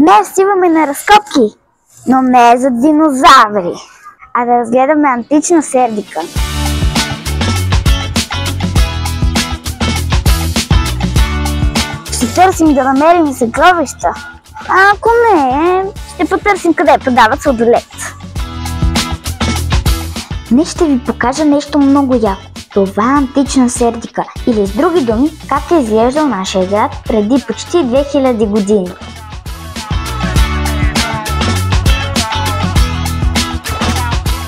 Днес имаме на разкопки, но не е за динозаври, а да разгледаме антична сердика. Ще търсим да намерим съкровища. А ако не, ще потърсим къде продават сладолед. Днес ще ви покажа нещо много яко. Това е антична сердика, или с други думи, как е изглеждал нашия град преди почти 2000 години.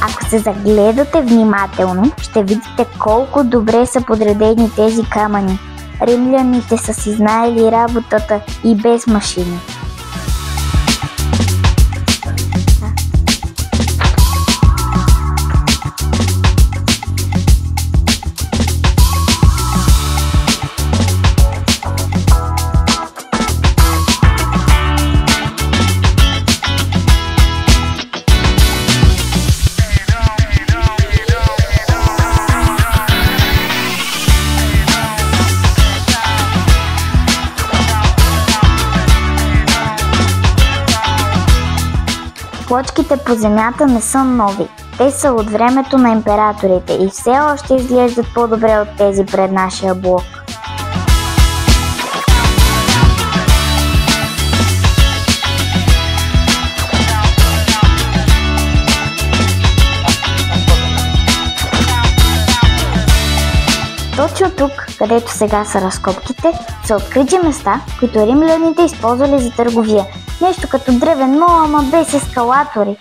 Ако се загледате внимателно, ще видите колко добре са подредени тези камъни. Римляните са си знаели работата и без машини. Плочките по земята не са нови. Те са от времето на императорите и все още изглеждат по-добре от тези пред нашия блок. Точно тук, където сега са разкопките, са открити места, които римляните използвали за търговия. Нещо като древен мол, ама без ескалатори.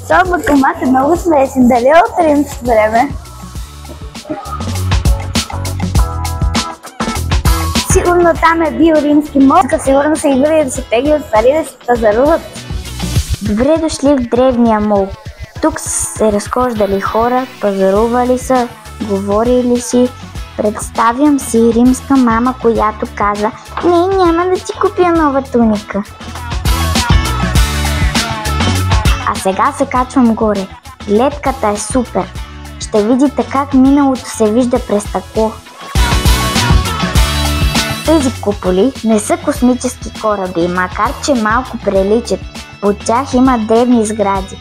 Този банкомат е много смешен. Дали е от римско време? Сигурно там е бил римски мост, сигурно са идвали да се теглят пари да се пазаруват. Добре дошли в древния мол. Тук се разхождали хора, пазарували са, говорили си. Представям си римска мама, която каза: "Не, няма да ти купя нова туника." А сега се качвам горе. Гледката е супер. Ще видите как миналото се вижда през стъкло. Тези куполи не са космически кораби, макар че малко приличат. Под тях има древни сгради.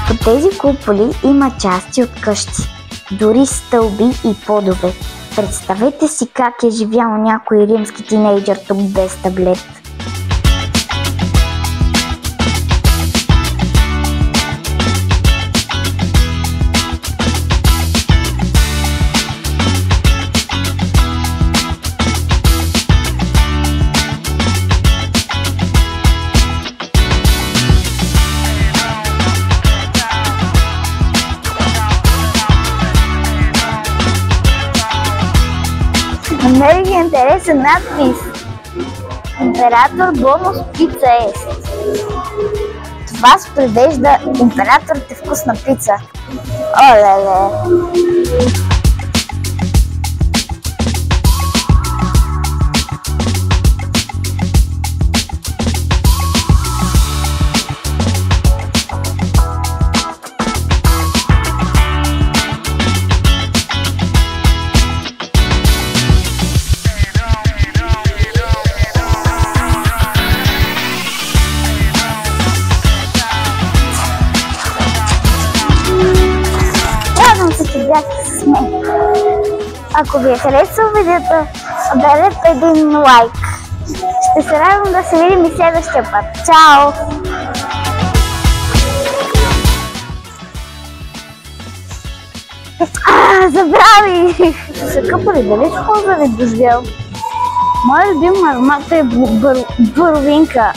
Под тези куполи има части от къщи, дори стълби и подове. Представете си как е живял някой римски тинейджър тук без таблет. Намерих интересен надпис: "Император бонус пица ест". Това се превежда: "Императорът е вкусна пица". Олеле! С мен. Ако ви е харесало видеото, ударете един лайк. Ще се радвам да се видим и следващия път. Чао! Забравих! Се къпали, дали в полза ви доживял? Моя любим аромат е боровинка.